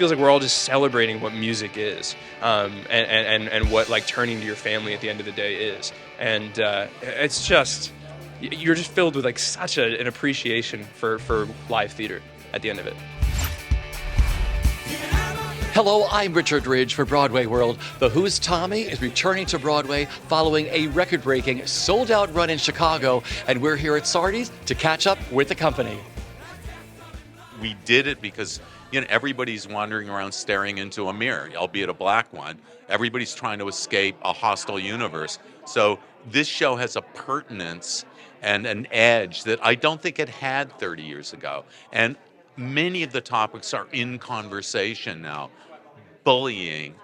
feels like we're all just celebrating what music is, and what like turning to your family at the end of the day is. And it's just, you're just filled with like such an appreciation for live theater at the end of it. Hello, I'm Richard Ridge for Broadway World. The Who's Tommy is returning to Broadway following a record-breaking, sold-out run in Chicago, and we're here at Sardi's to catch up with the company. We did it because everybody's wandering around staring into a mirror, albeit a black one. Everybody's trying to escape a hostile universe. So this show has a pertinence and an edge that I don't think it had 30 years ago. And many of the topics are in conversation now. Bullying,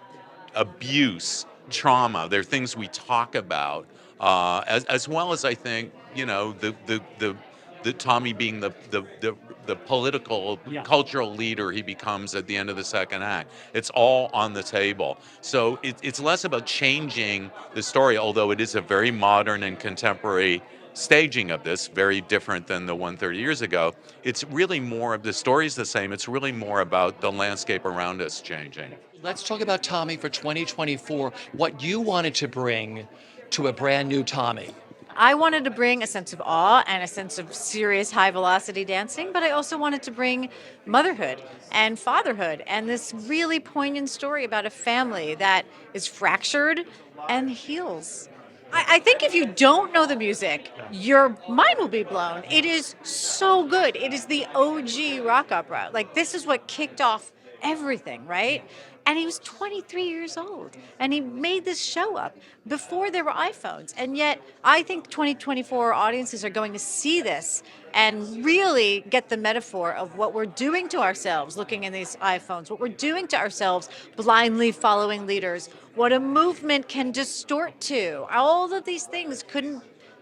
abuse, trauma. They're things we talk about, as well as I think the Tommy being the political, cultural leader he becomes at the end of the second act. It's all on the table. So it's less about changing the story, although it is a very modern and contemporary staging of this, very different than the 130 years ago. It's really more of the story's the same. It's really more about the landscape around us changing. Let's talk about Tommy for 2024, what you wanted to bring to a brand new Tommy. I wanted to bring a sense of awe and a sense of serious high velocity dancing, but I also wanted to bring motherhood and fatherhood and this really poignant story about a family that is fractured and heals. I think if you don't know the music, your mind will be blown. It is so good. It is the OG rock opera. Like, this is what kicked off everything, right? And he was 23 years old, and he made this show up before there were iPhones. And yet, I think 2024 audiences are going to see this and really get the metaphor of what we're doing to ourselves looking in these iPhones, what we're doing to ourselves blindly following leaders, what a movement can distort to. All of these things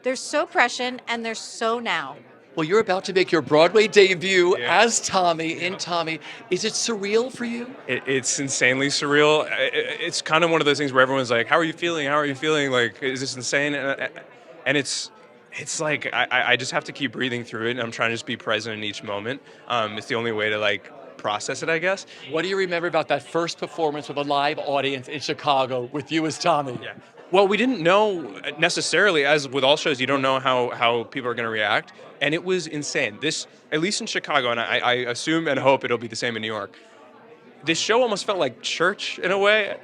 they're so prescient and they're so now. Well, you're about to make your Broadway debut as Tommy in Tommy. Is it surreal for you? It's insanely surreal. It's kind of one of those things where everyone's like, "How are you feeling? How are you feeling? Like, is this insane?" And it's like I just have to keep breathing through it, and I'm trying to just be present in each moment. It's the only way to like process it, I guess. What do you remember about that first performance with a live audience in Chicago with you as Tommy? Yeah. Well, we didn't know necessarily, as with all shows, you don't know how people are going to react. And it was insane. This, at least in Chicago, and I assume and hope it'll be the same in New York, this show almost felt like church in a way,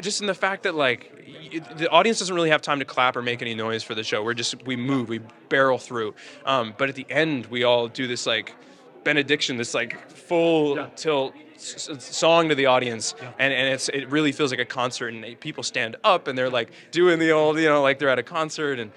just in the fact that like the audience doesn't really have time to clap or make any noise for the show. We move, we barrel through. But at the end, we all do this like benediction, this like full tilt song to the audience, and it really feels like a concert, and people stand up and they're like doing the old, like they're at a concert, and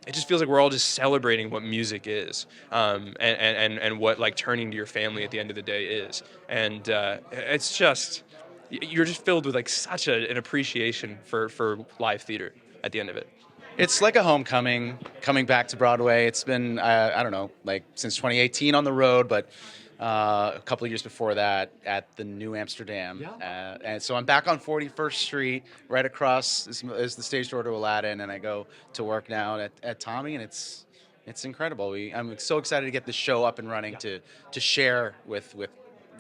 it just feels like we're all just celebrating what music is, and what like turning to your family at the end of the day is, and it's just, you're just filled with like such an appreciation for live theater at the end of it. It's like a homecoming, coming back to Broadway. It's been, I don't know, like since 2018 on the road, but a couple of years before that at the New Amsterdam. And so I'm back on 41st Street, right across is the stage door to Aladdin, and I go to work now at Tommy, and it's incredible. I'm so excited to get the show up and running to share with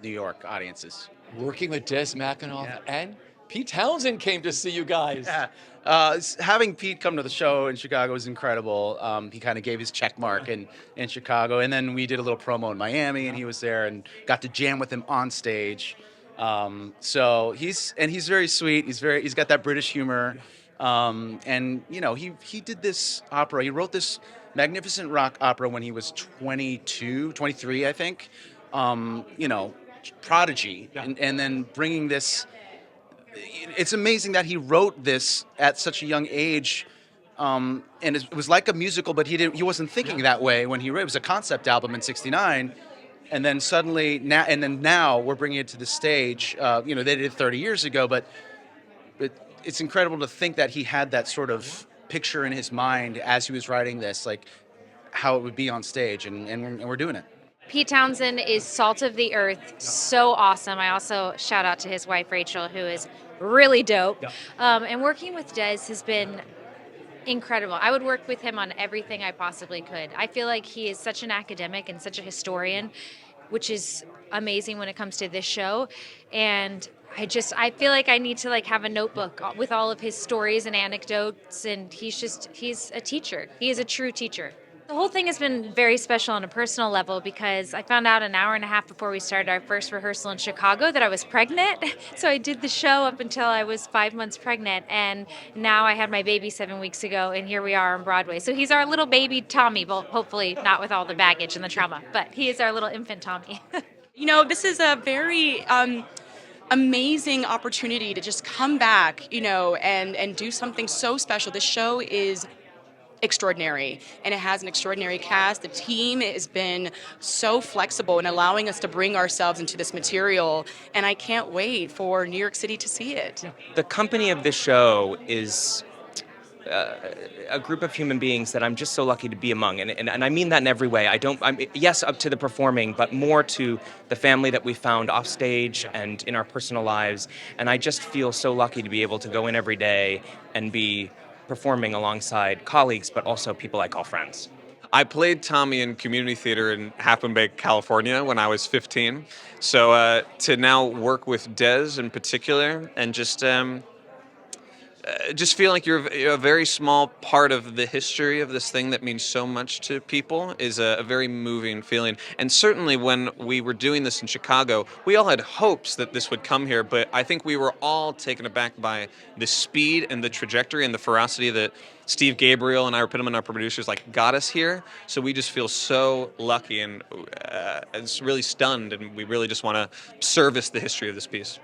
New York audiences. Working with Des McAnuff and Pete Townsend came to see you guys. Yeah. Having Pete come to the show in Chicago was incredible. He kind of gave his check mark in Chicago, and then we did a little promo in Miami, and he was there and got to jam with him on stage. So he's very sweet. He's got that British humor, and he did this opera. He wrote this magnificent rock opera when he was 23, I think. Prodigy, and then bringing this. It's amazing that he wrote this at such a young age, and it was like a musical, but he wasn't thinking that way when he wrote. It was a concept album in '69, and then suddenly now we're bringing it to the stage. They did it 30 years ago, but it's incredible to think that he had that sort of picture in his mind as he was writing this, like how it would be on stage, and we're doing it. Pete Townsend is salt of the earth, so awesome. I also shout out to his wife, Rachel, who is really dope. And working with Des has been incredible. I would work with him on everything I possibly could. I feel like he is such an academic and such a historian. which is amazing when it comes to this show. And I feel like I need to like have a notebook with all of his stories and anecdotes, and he's a teacher. He is a true teacher. The whole thing has been very special on a personal level because I found out an hour and a half before we started our first rehearsal in Chicago that I was pregnant. So I did the show up until I was 5 months pregnant, and now I had my baby 7 weeks ago, and here we are on Broadway. So he's our little baby Tommy, well, hopefully not with all the baggage and the trauma, but he is our little infant Tommy. This is a very amazing opportunity to just come back, and do something so special. This show is extraordinary, and it has an extraordinary cast. The team has been so flexible in allowing us to bring ourselves into this material, and I can't wait for New York City to see it. The company of this show is a group of human beings that I'm just so lucky to be among, and I mean that in every way. Yes, up to the performing, but more to the family that we found off stage and in our personal lives, and I just feel so lucky to be able to go in every day and be performing alongside colleagues, but also people I call friends. I played Tommy in community theater in Half Moon Bay, California when I was 15. So to now work with Des in particular and just feel like you're a very small part of the history of this thing that means so much to people is a very moving feeling. And certainly when we were doing this in Chicago, we all had hopes that this would come here, but I think we were all taken aback by the speed and the trajectory and the ferocity that Steve Gabriel and Ira Pittman, our producers, got us here. So we just feel so lucky and it's really stunned, and we really just want to service the history of this piece.